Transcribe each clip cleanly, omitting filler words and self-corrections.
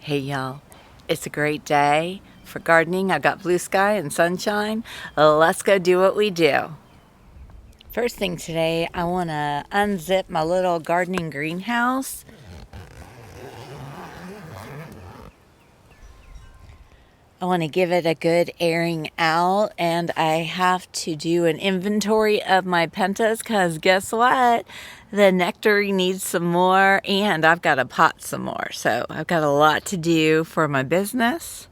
Hey y'all, it's a great day for gardening. I've got blue sky and sunshine. Let's go do what we do. First thing today, I want to unzip my little gardening greenhouse. I want to give it a good airing out, and I have to do an inventory of my pentas because guess what? The nectary needs some more, and I've got to pot some more. So I've got a lot to do for my business.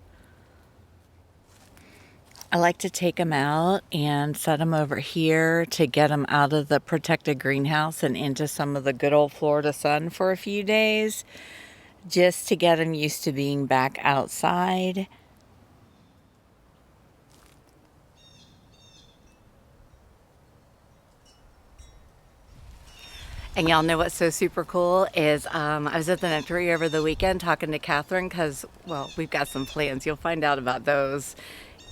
I like to take them out and set them over here to get them out of the protected greenhouse and into some of the good old Florida sun for a few days, just to get them used to being back outside. And y'all know what's so super cool is I was at the Nectary over the weekend talking to Catherine because, well, we've got some plans. You'll find out about those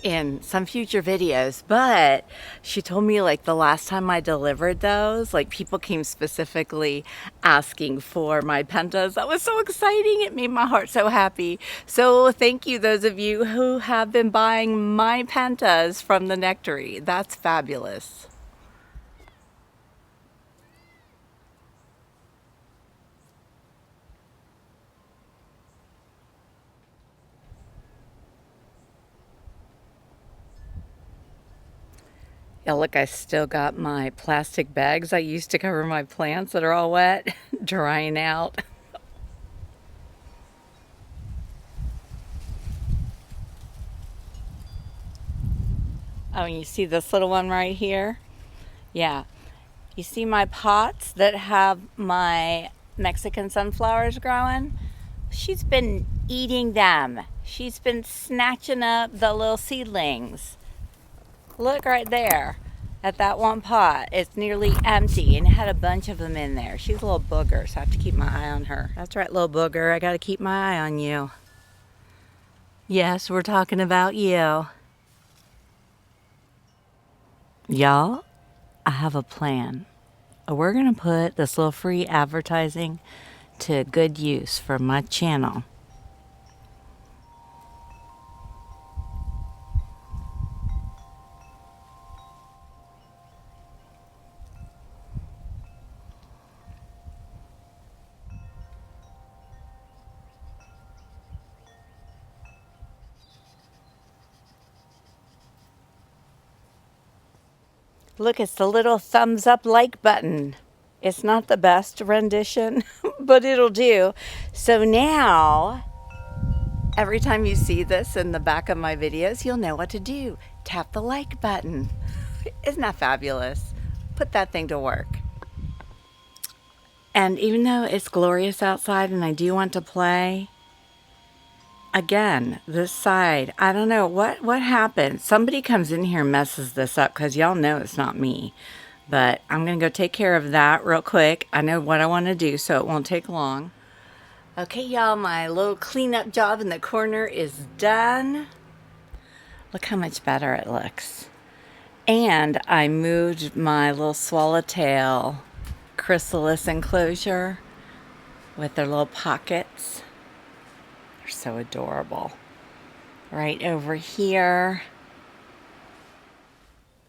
in some future videos, but she told me like the last time I delivered those, like people came specifically asking for my pentas. That was so exciting. It made my heart so happy. So thank you, those of you who have been buying my pentas from the Nectary. That's fabulous. Yeah, look, I still got my plastic bags I used to cover my plants that are all wet, drying out. Oh, and you see this little one right here? Yeah. You see my pots that have my Mexican sunflowers growing? She's been eating them. She's been snatching up the little seedlings. Look right there at that one pot. It's nearly empty and it had a bunch of them in there. She's a little booger, so I have to keep my eye on her. That's right, little booger. I got to keep my eye on you. Yes, we're talking about you. Y'all, I have a plan. We're going to put this little free advertising to good use for my channel. Look, it's the little thumbs up like button. It's not the best rendition, but it'll do. So now, every time you see this in the back of my videos, you'll know what to do. Tap the like button. Isn't that fabulous? Put that thing to work. And even though it's glorious outside and I do want to play, again, this side, I don't know what happened. Somebody comes in here and messes this up because y'all know it's not me. But I'm going to go take care of that real quick. I know what I want to do, so it won't take long. Okay, y'all, my little cleanup job in the corner is done. Look how much better it looks. And I moved my little swallowtail chrysalis enclosure with their little pockets. They're so adorable. Right over here.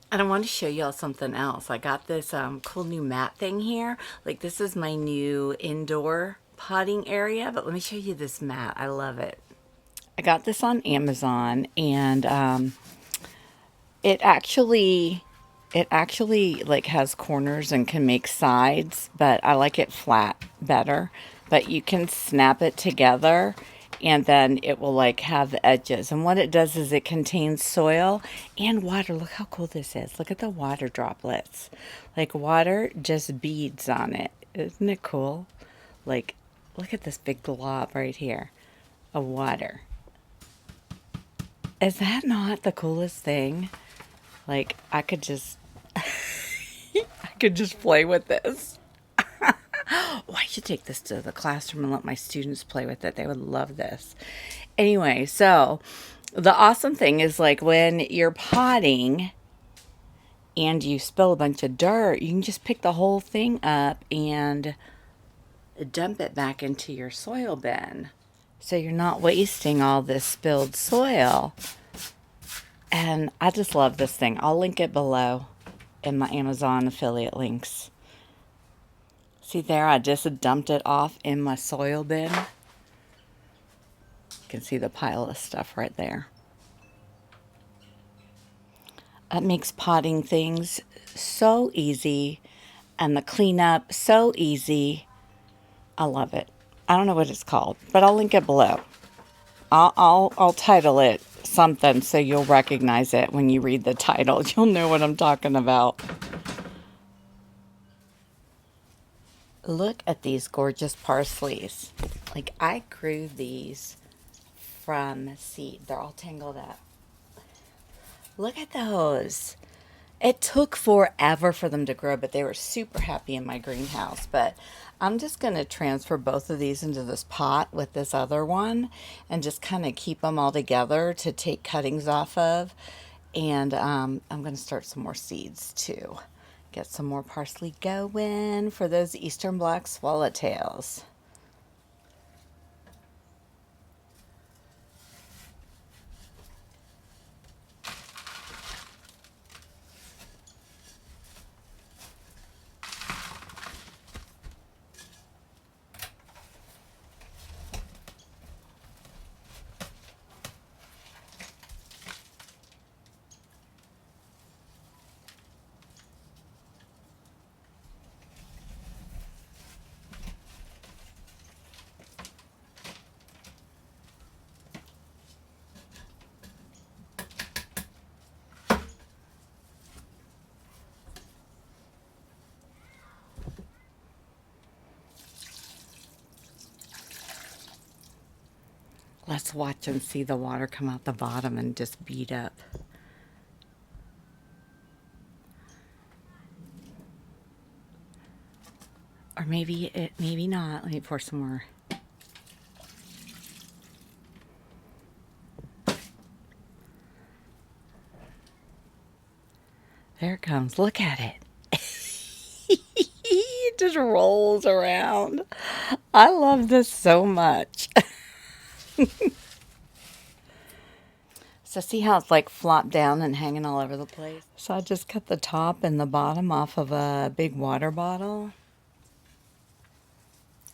And I want to show y'all something else. I got this cool new mat thing here. Like, this is my new indoor potting area, but let me show you this mat. I love it. I got this on Amazon, and it actually like has corners and can make sides, but I like it flat better. But you can snap it together and then it will like have the edges. And what it does is it contains soil and water. Look how cool this is. Look at the water droplets. Like water just beads on it. Isn't it cool? Like, look at this big glob right here of water. Is that not the coolest thing? Like, I could just I could just play with this. Oh, I should take this to the classroom and let my students play with it. They would love this. Anyway, so the awesome thing is, like, when you're potting and you spill a bunch of dirt, you can just pick the whole thing up and dump it back into your soil bin. so you're not wasting all this spilled soil. And I just love this thing. I'll link it below in my Amazon affiliate links. See there, I just dumped it off in my soil bin. You can see the pile of stuff right there. It makes potting things so easy and the cleanup so easy. I love it. I don't know what it's called, but I'll link it below. I'll title it something so you'll recognize it when you read the title. You'll know what I'm talking about. Look at these gorgeous parsleys. Like, I grew these from seed. They're all tangled up. Look at those. It took forever for them to grow, but they were super happy in my greenhouse. But I'm just going to transfer both of these into this pot with this other one and just kind of keep them all together to take cuttings off of. And I'm going to start some more seeds too. Get some more parsley going for those eastern black swallowtails. Let's watch and see the water come out the bottom and just bead up. Or maybe not. Let me pour some more. There it comes. Look at it. It just rolls around. I love this so much. So see how it's like flopped down and hanging all over the place? So I just cut the top and the bottom off of a big water bottle.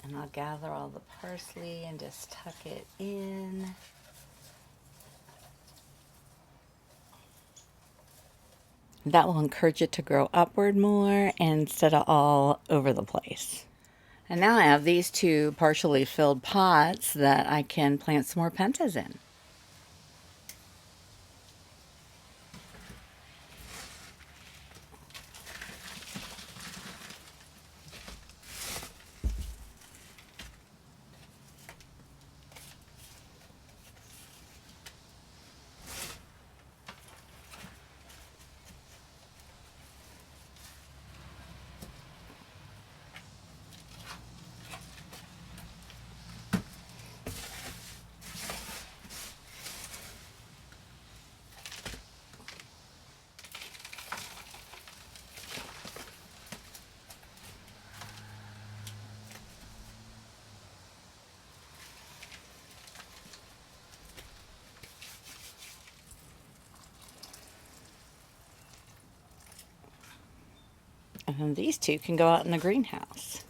And I'll gather all the parsley and just tuck it in. That will encourage it to grow upward more instead of all over the place. And now I have these two partially filled pots that I can plant some more pentas in. And then these two can go out in the greenhouse.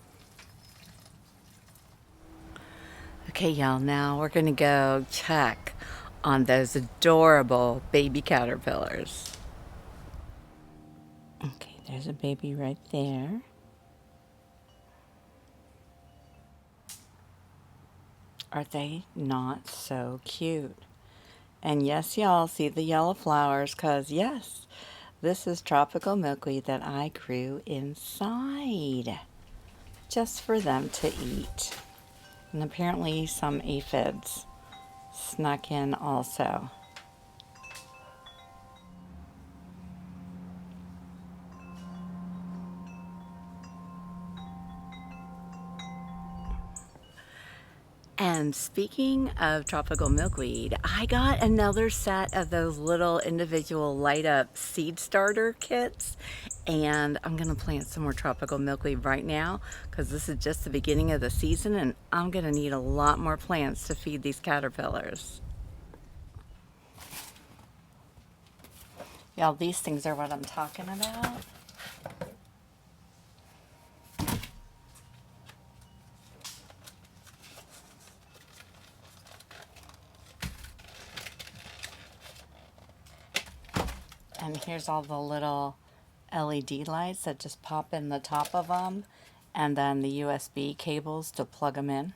Okay, y'all, now we're going to go check on those adorable baby caterpillars. Okay, there's a baby right there. Are they not so cute? And yes, y'all see the yellow flowers, because yes, this is tropical milkweed that I grew inside just for them to eat. And apparently some aphids snuck in also. And And speaking of tropical milkweed, I got another set of those little individual light up seed starter kits, and I'm gonna plant some more tropical milkweed right now because this is just the beginning of the season and I'm gonna need a lot more plants to feed these caterpillars. Y'all, these things are what I'm talking about. And here's all the little LED lights that just pop in the top of them, and then the USB cables to plug them in.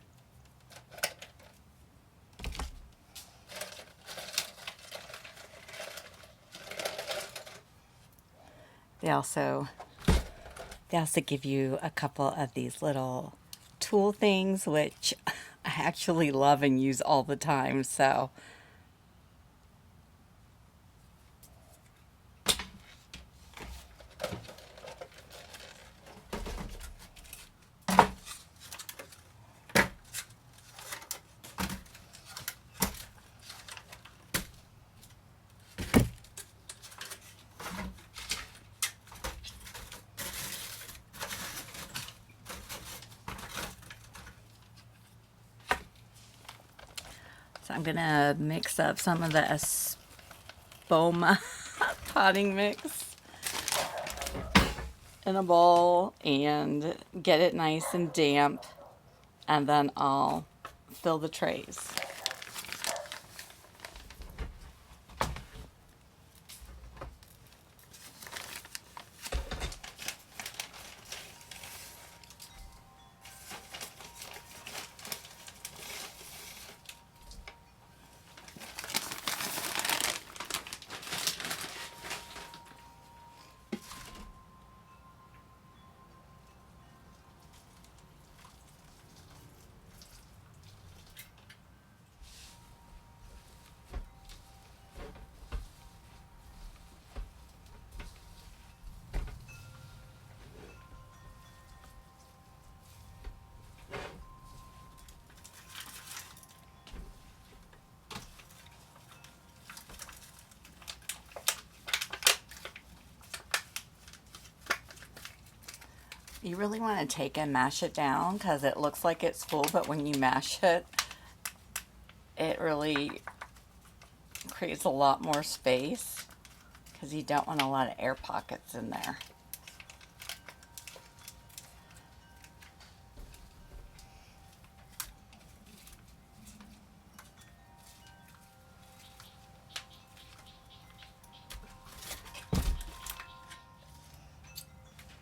They also give you a couple of these little tool things, which I actually love and use all the time. So I'm gonna mix up some of the Espoma potting mix in a bowl and get it nice and damp, and then I'll fill the trays. You really want to take and mash it down because it looks like it's full, but when you mash it, it really creates a lot more space because you don't want a lot of air pockets in there.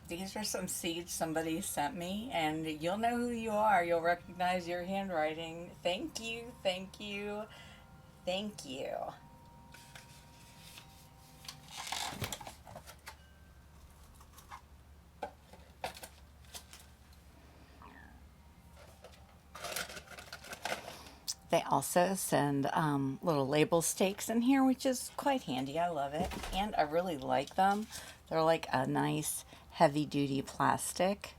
These are some seeds somebody sent me, and you'll know who you are. You'll recognize your handwriting. Thank you, thank you, thank you. They also send little label stakes in here, which is quite handy. I love it, and I really like them. They're like a nice heavy-duty plastic.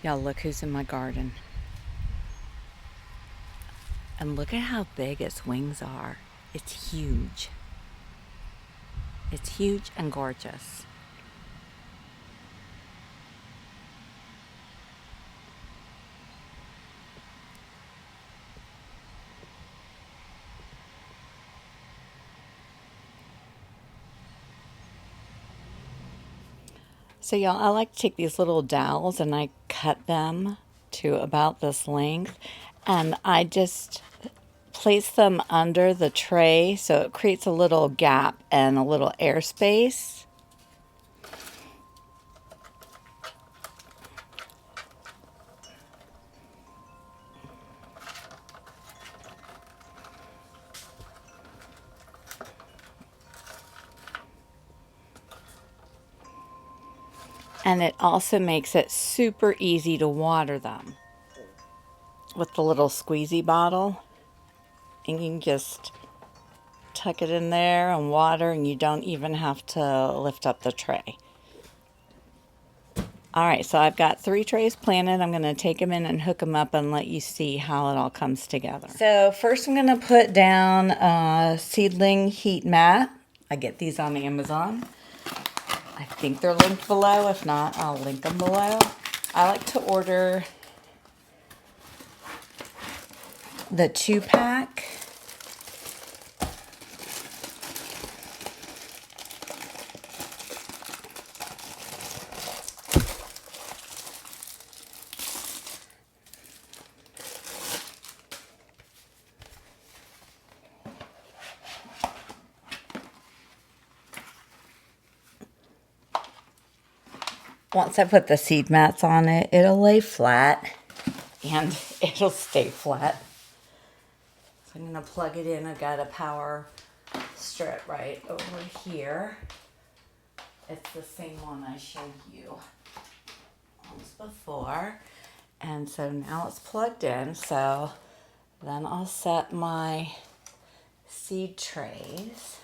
Y'all, look who's in my garden. And look at how big its wings are. It's huge. It's huge and gorgeous. So y'all, I like to take these little dowels and I cut them to about this length, and I just place them under the tray so it creates a little gap and a little airspace. And it also makes it super easy to water them with the little squeezy bottle. And you can just tuck it in there and water, and you don't even have to lift up the tray. All right, so I've got 3 trays planted. I'm gonna take them in and hook them up and let you see how it all comes together. So first I'm gonna put down a Seedling heat mat. I get these on Amazon. I think they're linked below. If not, I'll link them below. I like to order the 2-pack. Once I put the seed mats on it, it'll lay flat and it'll stay flat. So I'm going to plug it in. I've got a power strip right over here. It's the same one I showed you once before. And so now it's plugged in. So then I'll set my seed trays.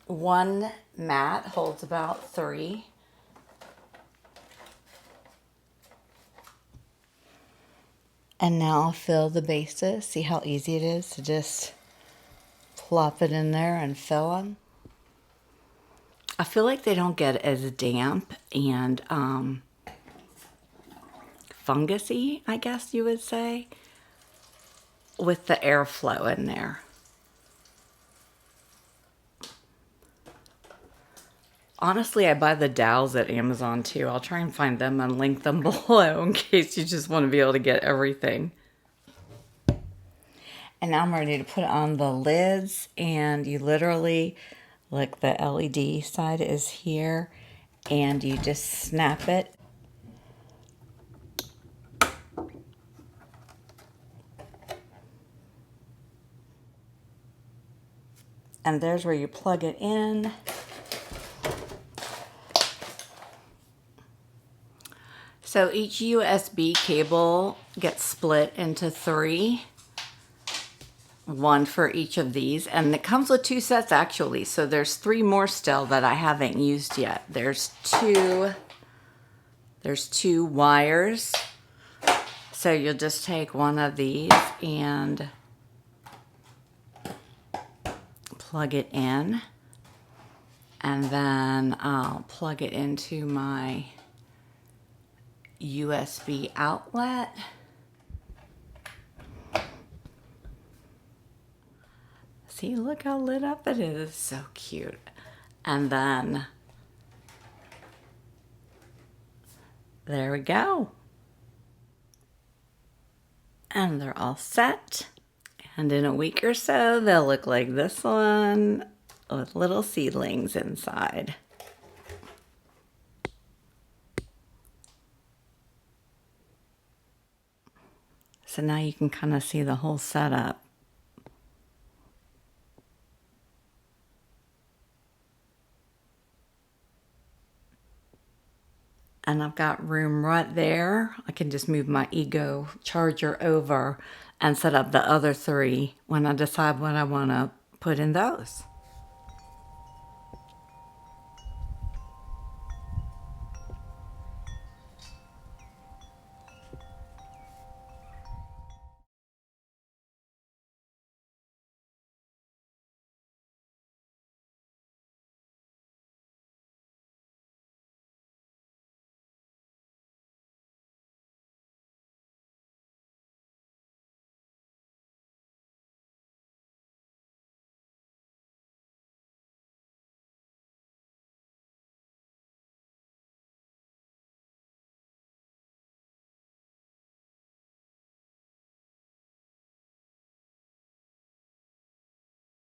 One mat holds about 3. And now I'll fill the bases. See how easy it is to just plop it in there and fill them. I feel like they don't get as damp and fungusy, I guess you would say, with the airflow in there. Honestly, I buy the dowels at Amazon too. I'll try and find them and link them below in case you just want to be able to get everything. And now I'm ready to put on the lids, and you literally, like the LED side is here, and you just snap it. And there's where you plug it in. So each USB cable gets split into 3. 1 for each of these, and it comes with 2 sets actually. So there's 3 more still that I haven't used yet. There's two wires. So you'll just take one of these and plug it in, and then I'll plug it into my USB outlet. See, look how lit up it is. So cute. And then there we go. And they're all set. And in a week or so, they'll look like this one with little seedlings inside. So now you can kind of see the whole setup. And I've got room right there. I can just move my Ego charger over and set up the other 3 when I decide what I want to put in those.